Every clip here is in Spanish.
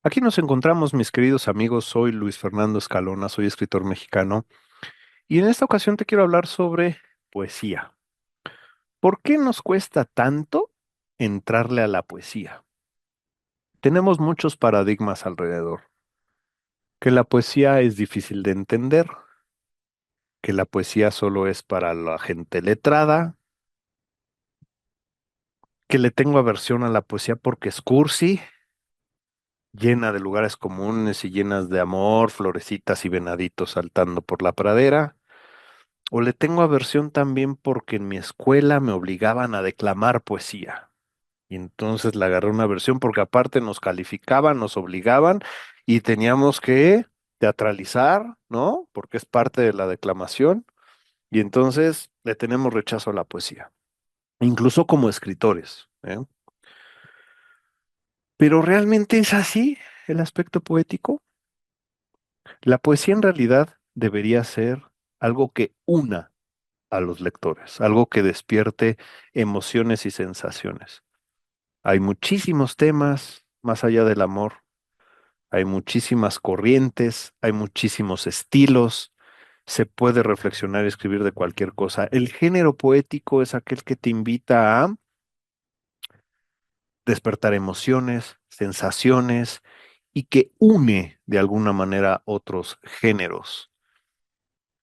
Aquí nos encontramos, mis queridos amigos. Soy Luis Fernando Escalona, soy escritor mexicano y en esta ocasión te quiero hablar sobre poesía. ¿Por qué nos cuesta tanto entrarle a la poesía? Tenemos muchos paradigmas alrededor, que la poesía es difícil de entender, que la poesía solo es para la gente letrada, que le tengo aversión a la poesía porque es cursi, llena de lugares comunes y llenas de amor, florecitas y venaditos saltando por la pradera. O le tengo aversión también porque en mi escuela me obligaban a declamar poesía. Y entonces le agarré una aversión porque aparte nos calificaban, nos obligaban y teníamos que teatralizar, ¿no? Porque es parte de la declamación. Y entonces le tenemos rechazo a la poesía, incluso como escritores, ¿eh? Pero ¿realmente es así el aspecto poético? La poesía en realidad debería ser algo que una a los lectores, algo que despierte emociones y sensaciones. Hay muchísimos temas más allá del amor, hay muchísimas corrientes, hay muchísimos estilos, se puede reflexionar y escribir de cualquier cosa. El género poético es aquel que te invita a despertar emociones, sensaciones y que une de alguna manera otros géneros.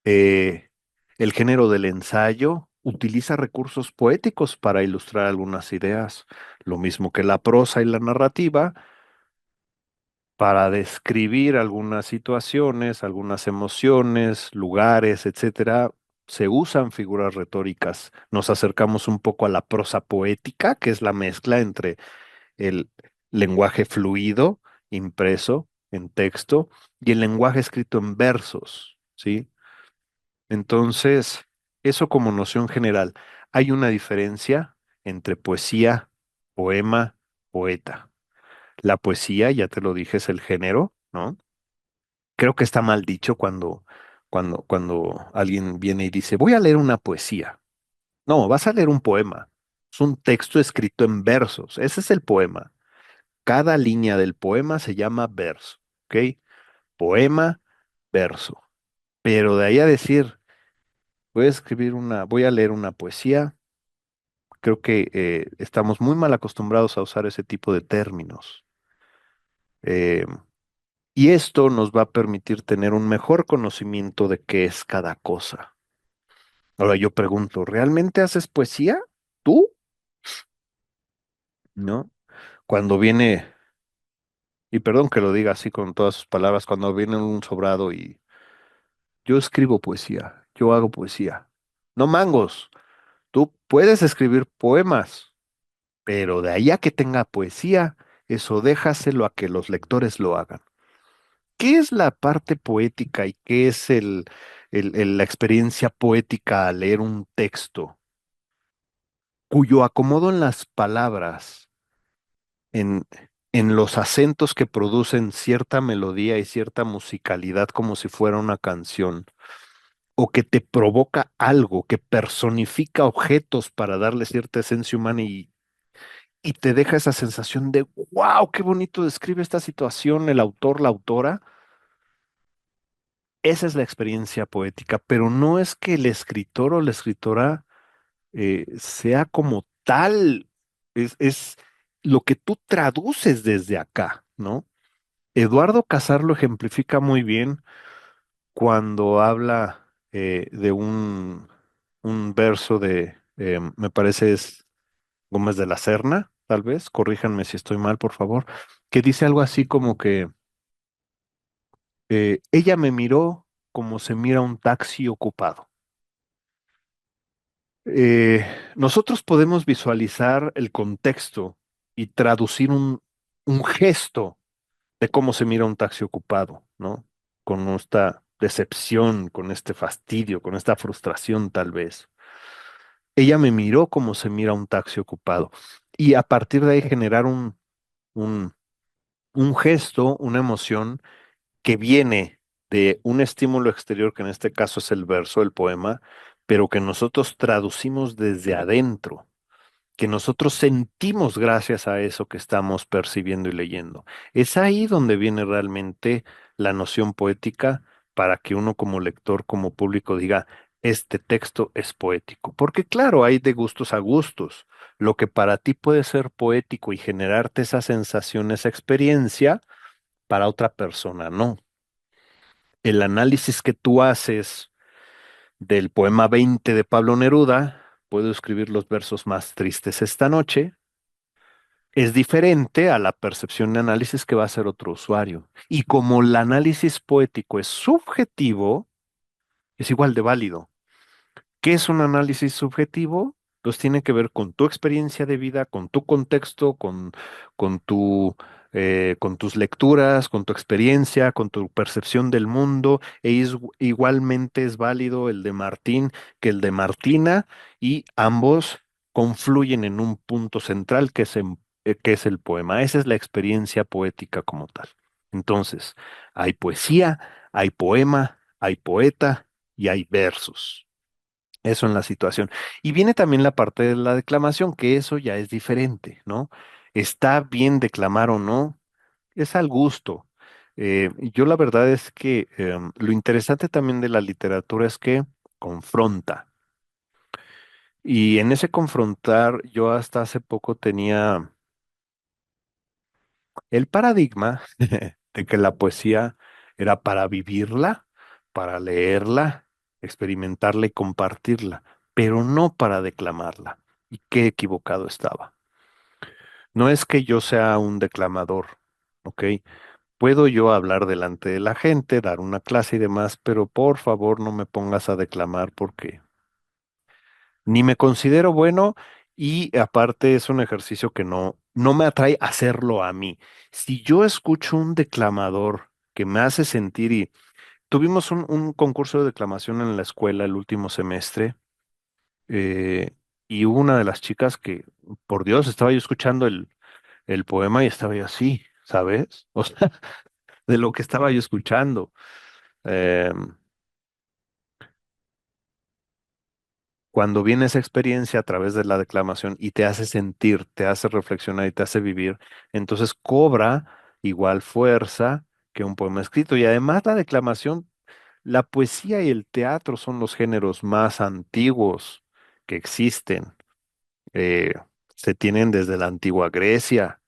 Eh, el género del ensayo utiliza recursos poéticos para ilustrar algunas ideas, lo mismo que la prosa y la narrativa, para describir algunas situaciones, algunas emociones, lugares, etcétera. Se usan figuras retóricas. Nos acercamos un poco a la prosa poética, que es la mezcla entre el lenguaje fluido, impreso en texto, y el lenguaje escrito en versos, ¿sí? Entonces, eso como noción general. Hay una diferencia entre poesía, poema, poeta. La poesía, ya te lo dije, es el género, ¿no? Creo que está mal dicho cuando alguien viene y dice, voy a leer una poesía. No, vas a leer un poema. Es un texto escrito en versos. Ese es el poema. Cada línea del poema se llama verso, ¿ok? Poema, verso. Pero de ahí a decir, voy a leer una poesía. Creo que estamos muy mal acostumbrados a usar ese tipo de términos. Eh, y esto nos va a permitir tener un mejor conocimiento de qué es cada cosa. Ahora yo pregunto, ¿realmente haces poesía? ¿Tú? ¿No? Cuando viene, y perdón que lo diga así con todas sus palabras, cuando viene un sobrado y yo escribo poesía, yo hago poesía. No mangos, tú puedes escribir poemas, pero de ahí a que tenga poesía, eso déjaselo a que los lectores lo hagan. ¿Qué es la parte poética y qué es la experiencia poética al leer un texto cuyo acomodo en las palabras, en, en los acentos que producen cierta melodía y cierta musicalidad como si fuera una canción, o que te provoca algo, que personifica objetos para darle cierta esencia humana y te deja esa sensación de, wow, qué bonito describe esta situación el autor, la autora? Esa es la experiencia poética, pero no es que el escritor o la escritora sea como tal, es lo que tú traduces desde acá, ¿no? Eduardo Casar lo ejemplifica muy bien cuando habla de un verso de, me parece es Gómez de la Serna, tal vez, corríjanme si estoy mal, por favor, que dice algo así como que ella me miró como se mira un taxi ocupado. Eh, Nosotros podemos visualizar el contexto y traducir un gesto de cómo se mira un taxi ocupado, ¿no? Con esta decepción, con este fastidio, con esta frustración tal vez. Ella me miró como se mira un taxi ocupado y a partir de ahí generar un, un gesto, una emoción que viene de un estímulo exterior, que en este caso es el verso, el poema, pero que nosotros traducimos desde adentro. que nosotros sentimos gracias a eso que estamos percibiendo y leyendo. Es ahí donde viene realmente la noción poética para que uno como lector, como público diga, este texto es poético. Porque claro, hay de gustos a gustos. Lo que para ti puede ser poético y generarte esa sensación, esa experiencia, para otra persona no. El análisis que tú haces del poema 20 de Pablo Neruda, puedo escribir los versos más tristes esta noche, es diferente a la percepción de análisis que va a hacer otro usuario. Y como el análisis poético es subjetivo, es igual de válido. ¿Qué es un análisis subjetivo? Pues tiene que ver con tu experiencia de vida, con tu contexto, con tu, con tus lecturas, con tu experiencia, con tu percepción del mundo. Igualmente es válido el de Martín que el de Martina y ambos confluyen en un punto central que es el poema. Esa es la experiencia poética como tal. Entonces, hay poesía, hay poema, hay poeta y hay versos. Eso en la situación. Y viene también la parte de la declamación, que eso ya es diferente, ¿no? ¿Está bien declamar o no? Es al gusto. Yo la verdad es que lo interesante también de la literatura es que confronta. Y en ese confrontar, yo hasta hace poco tenía el paradigma de que la poesía era para vivirla, para leerla, experimentarla y compartirla, pero no para declamarla. Y qué equivocado estaba. No es que yo sea un declamador, ¿ok? Puedo yo hablar delante de la gente, dar una clase y demás, pero por favor no me pongas a declamar porque ni me considero bueno y aparte es un ejercicio que no me atrae hacerlo a mí. Si yo escucho un declamador que me hace sentir y tuvimos un concurso de declamación en la escuela el último semestre y hubo una de las chicas que, por Dios, estaba yo escuchando el poema y estaba yo así, ¿sabes? O sea, de lo que estaba yo escuchando. Em, Cuando viene esa experiencia a través de la declamación y te hace sentir, te hace reflexionar y te hace vivir, entonces cobra igual fuerza que un poema escrito. Y además la declamación, la poesía y el teatro son los géneros más antiguos que existen. Eh, Se tienen desde la antigua Grecia.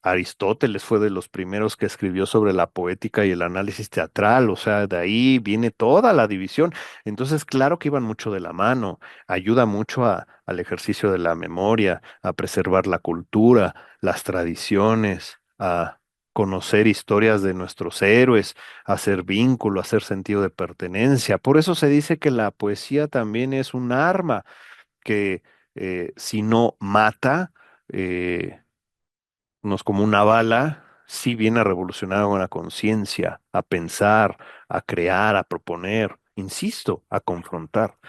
Aristóteles fue de los primeros que escribió sobre la poética y el análisis teatral, o sea, de ahí viene toda la división. Entonces, claro que iban mucho de la mano, ayuda mucho al ejercicio de la memoria, a preservar la cultura, las tradiciones, a conocer historias de nuestros héroes, a hacer vínculo, a hacer sentido de pertenencia. Por eso se dice que la poesía también es un arma que si no mata, no es como una bala, sí viene a revolucionar una conciencia, a pensar, a crear, a proponer, insisto, a confrontar.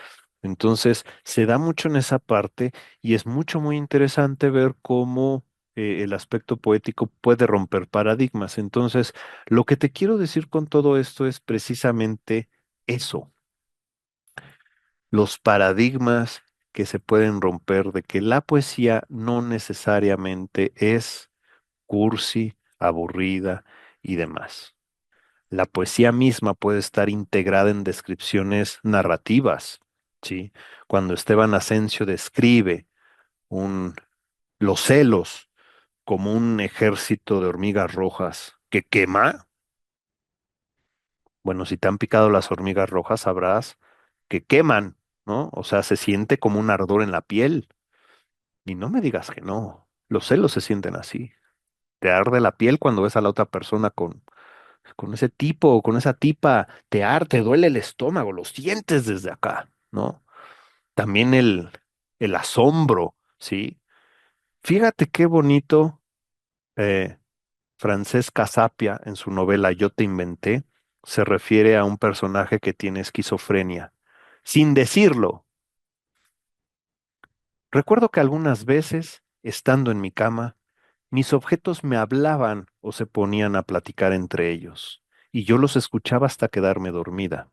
Entonces, se da mucho en esa parte y es mucho, muy interesante ver cómo el aspecto poético puede romper paradigmas. Entonces, lo que te quiero decir con todo esto es precisamente eso, los paradigmas que se pueden romper de que la poesía no necesariamente es cursi, aburrida y demás. La poesía misma puede estar integrada en descripciones narrativas, ¿sí? Cuando Esteban Asensio describe un, los celos como un ejército de hormigas rojas que quema, bueno, si te han picado las hormigas rojas sabrás que queman, ¿no? O sea, se siente como un ardor en la piel. Y no me digas que no, los celos se sienten así. Te arde la piel cuando ves a la otra persona con ese tipo o con esa tipa, te duele el estómago, lo sientes desde acá, ¿no? También el asombro, ¿sí? Fíjate qué bonito eh, Francesca Sapia en su novela Yo te inventé se refiere a un personaje que tiene esquizofrenia, sin decirlo. Recuerdo que algunas veces, estando en mi cama, mis objetos me hablaban o se ponían a platicar entre ellos, y yo los escuchaba hasta quedarme dormida.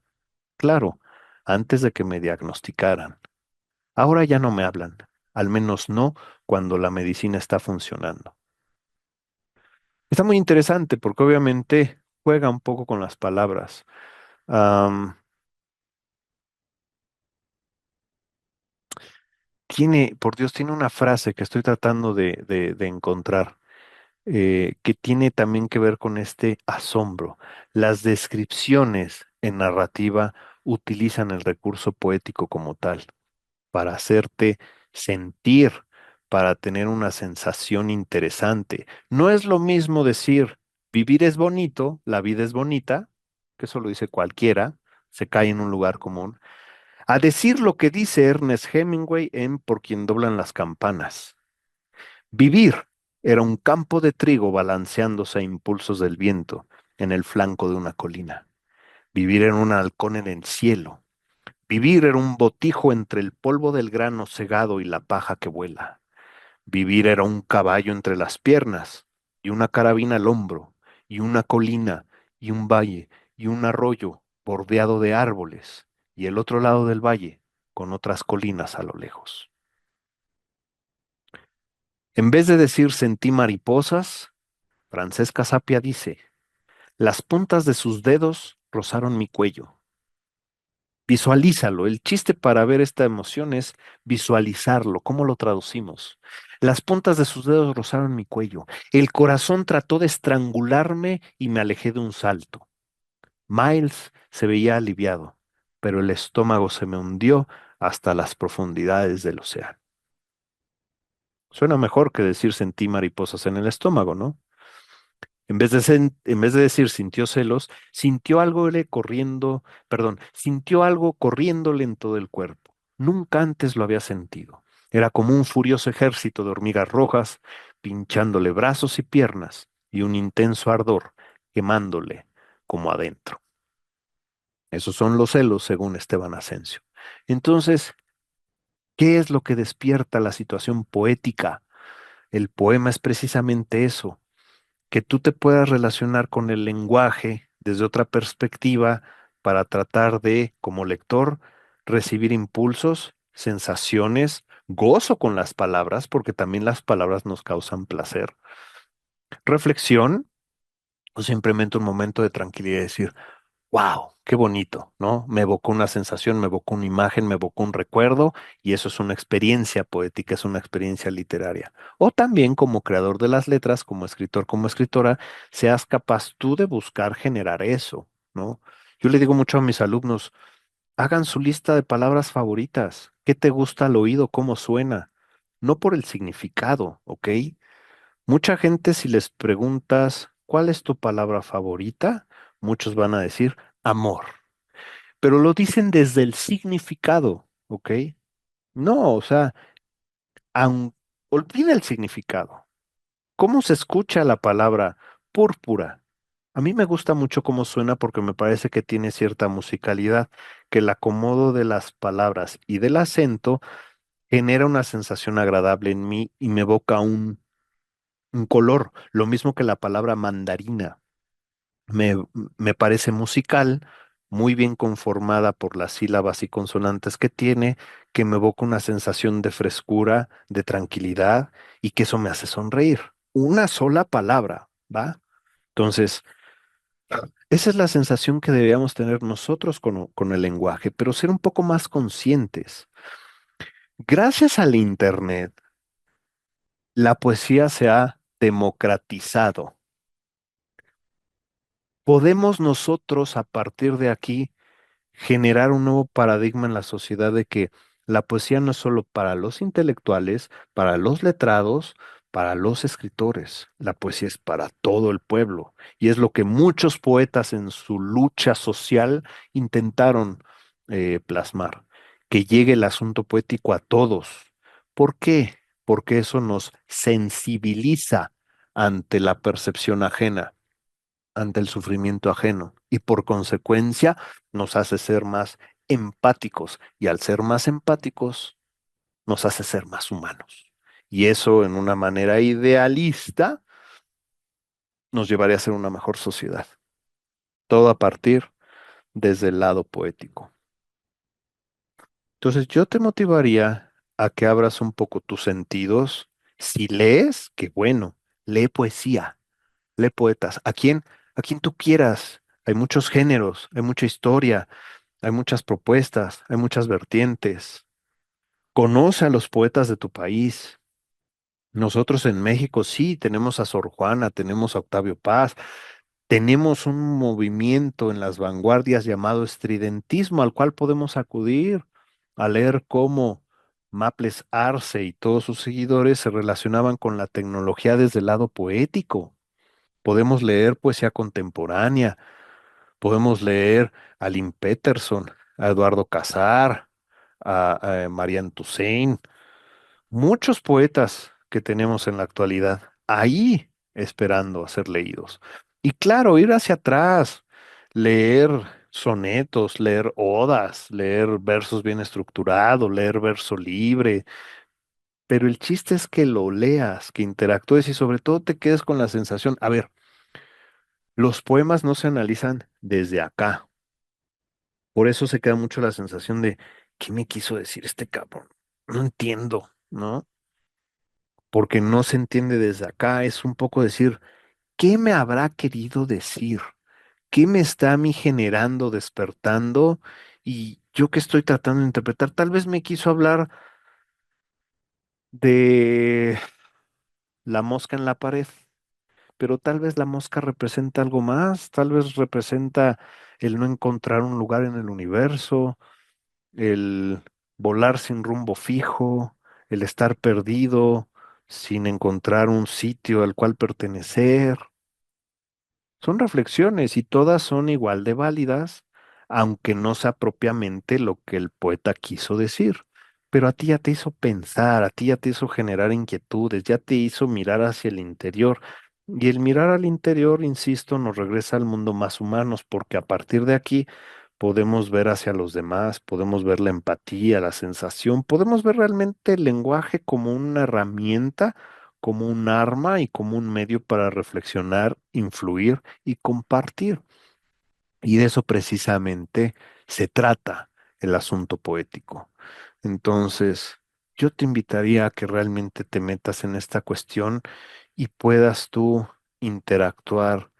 Claro, antes de que me diagnosticaran. Ahora ya no me hablan. al menos no cuando la medicina está funcionando. Está muy interesante porque obviamente juega un poco con las palabras. Am, por Dios, tiene una frase que estoy tratando de encontrar, que tiene también que ver con este asombro. Las descripciones en narrativa utilizan el recurso poético como tal, para hacerte sentir, para tener una sensación interesante. No es lo mismo decir, vivir es bonito, la vida es bonita, que eso lo dice cualquiera, se cae en un lugar común, a decir lo que dice Ernest Hemingway en Por quien doblan las campanas. Vivir era un campo de trigo balanceándose a impulsos del viento en el flanco de una colina. Vivir era un halcón en el cielo. Vivir era un botijo entre el polvo del grano segado y la paja que vuela. Vivir era un caballo entre las piernas y una carabina al hombro y una colina y un valle y un arroyo bordeado de árboles y el otro lado del valle con otras colinas a lo lejos. En vez de decir sentí mariposas, Francesca Sapia dice, las puntas de sus dedos rozaron mi cuello. Visualízalo. El chiste para ver esta emoción es visualizarlo. ¿Cómo lo traducimos? Las puntas de sus dedos rozaron mi cuello. El corazón trató de estrangularme y me alejé de un salto. Miles se veía aliviado, pero el estómago se me hundió hasta las profundidades del océano. Suena mejor que decir sentí mariposas en el estómago, ¿no? En vez de decir sintió celos, sintió algo le corriendo, perdón, sintió algo corriéndole en todo el cuerpo. Nunca antes lo había sentido. Era como un furioso ejército de hormigas rojas, pinchándole brazos y piernas, y un intenso ardor quemándole como adentro. Esos son los celos, según Esteban Asensio. Entonces, ¿qué es lo que despierta la situación poética? El poema es precisamente eso, que tú te puedas relacionar con el lenguaje desde otra perspectiva para tratar de, como lector, recibir impulsos, sensaciones, gozo con las palabras, porque también las palabras nos causan placer, reflexión o simplemente un momento de tranquilidad y decir, wow, qué bonito, ¿no? Me evocó una sensación, me evocó una imagen, me evocó un recuerdo y eso es una experiencia poética, es una experiencia literaria. O también como creador de las letras, como escritor, como escritora, seas capaz tú de buscar generar eso, ¿no? Yo le digo mucho a mis alumnos, hagan su lista de palabras favoritas. ¿Qué te gusta al oído? ¿Cómo suena? No por el significado, ¿ok? Mucha gente, si les preguntas, ¿cuál es tu palabra favorita? Muchos van a decir amor, pero lo dicen desde el significado, ¿ok? No, o sea, aun, olvida el significado. ¿Cómo se escucha la palabra púrpura? A mí me gusta mucho cómo suena porque me parece que tiene cierta musicalidad, que el acomodo de las palabras y del acento genera una sensación agradable en mí y me evoca un color, lo mismo que la palabra mandarina. Me, me parece musical, muy bien conformada por las sílabas y consonantes que tiene, que me evoca una sensación de frescura, de tranquilidad y que eso me hace sonreír. Una sola palabra, ¿va? Entonces, esa es la sensación que deberíamos tener nosotros con el lenguaje, pero ser un poco más conscientes. Gracias al Internet, la poesía se ha democratizado. Podemos nosotros, a partir de aquí, generar un nuevo paradigma en la sociedad de que la poesía no es solo para los intelectuales, para los letrados, para los escritores. La poesía es para todo el pueblo y es lo que muchos poetas en su lucha social intentaron plasmar, que llegue el asunto poético a todos. ¿Por qué? Porque eso nos sensibiliza ante la percepción ajena, ante el sufrimiento ajeno y por consecuencia nos hace ser más empáticos y al ser más empáticos nos hace ser más humanos. Y eso en una manera idealista nos llevaría a ser una mejor sociedad. Todo a partir desde el lado poético. Entonces yo te motivaría a que abras un poco tus sentidos. Si lees, qué bueno, lee poesía, lee poetas, a quien tú quieras. Hay muchos géneros, hay mucha historia, hay muchas propuestas, hay muchas vertientes. Conoce a los poetas de tu país. Nosotros en México sí tenemos a Sor Juana, tenemos a Octavio Paz, tenemos un movimiento en las vanguardias llamado estridentismo al cual podemos acudir a leer cómo Maples Arce y todos sus seguidores se relacionaban con la tecnología desde el lado poético. Podemos leer poesía contemporánea, podemos leer a Lynn Peterson, a Eduardo Casar, a Marianne Toussaint, muchos poetas que tenemos en la actualidad ahí esperando a ser leídos. Y claro, ir hacia atrás, leer sonetos, leer odas, leer versos bien estructurados, leer verso libre, pero el chiste es que lo leas, que interactúes y sobre todo te quedes con la sensación, a ver, los poemas no se analizan desde acá, por eso se queda mucho la sensación de, ¿qué me quiso decir este cabrón? No entiendo, ¿no? Porque no se entiende desde acá, es un poco decir, ¿qué me habrá querido decir? ¿Qué me está a mí generando, despertando? Y yo que estoy tratando de interpretar, tal vez me quiso hablar de la mosca en la pared, pero tal vez la mosca representa algo más, tal vez representa el no encontrar un lugar en el universo, el volar sin rumbo fijo, el estar perdido, sin encontrar un sitio al cual pertenecer. Son reflexiones y todas son igual de válidas, aunque no sea propiamente lo que el poeta quiso decir. Pero a ti ya te hizo pensar, a ti ya te hizo generar inquietudes, ya te hizo mirar hacia el interior. Y el mirar al interior, insisto, nos regresa al mundo más humanos, porque a partir de aquí podemos ver hacia los demás, podemos ver la empatía, la sensación, podemos ver realmente el lenguaje como una herramienta, como un arma y como un medio para reflexionar, influir y compartir. Y de eso precisamente se trata el asunto poético. Entonces, yo te invitaría a que realmente te metas en esta cuestión y puedas tú interactuar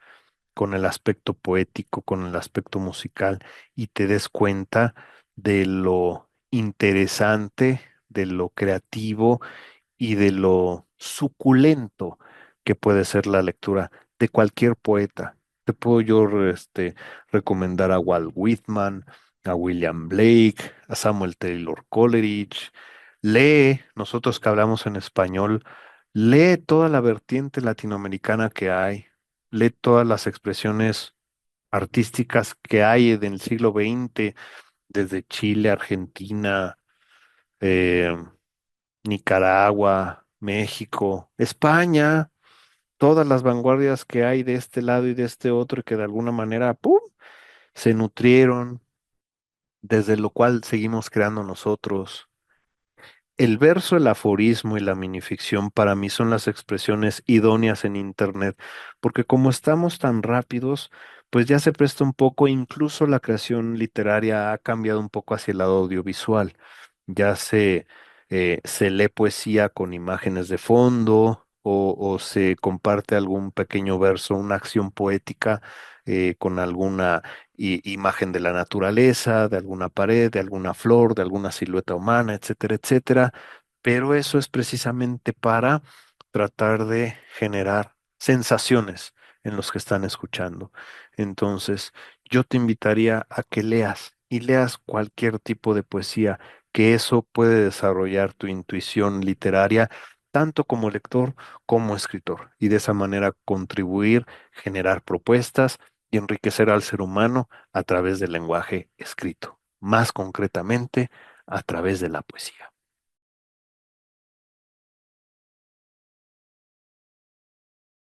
con el aspecto poético, con el aspecto musical y te des cuenta de lo interesante, de lo creativo y de lo suculento que puede ser la lectura de cualquier poeta. Te puedo yo recomendar a Walt Whitman, a William Blake, a Samuel Taylor Coleridge. Lee, nosotros que hablamos en español, lee toda la vertiente latinoamericana que hay, lee todas las expresiones artísticas que hay del siglo XX, desde Chile, Argentina, eh, Nicaragua, México, España, todas las vanguardias que hay de este lado y de este otro y que de alguna manera, ¡pum!, se nutrieron, desde lo cual seguimos creando nosotros. El verso, el aforismo y la minificción para mí son las expresiones idóneas en Internet, porque como estamos tan rápidos, pues ya se presta un poco, incluso la creación literaria ha cambiado un poco hacia el lado audiovisual. Ya se lee poesía con imágenes de fondo o se comparte algún pequeño verso, una acción poética con alguna imagen de la naturaleza, de alguna pared, de alguna flor, de alguna silueta humana, etcétera, etcétera. Pero eso es precisamente para tratar de generar sensaciones en los que están escuchando. Entonces, yo te invitaría a que leas y leas cualquier tipo de poesía, que eso puede desarrollar tu intuición literaria, tanto como lector como escritor, y de esa manera contribuir, generar propuestas y enriquecer al ser humano a través del lenguaje escrito, más concretamente a través de la poesía.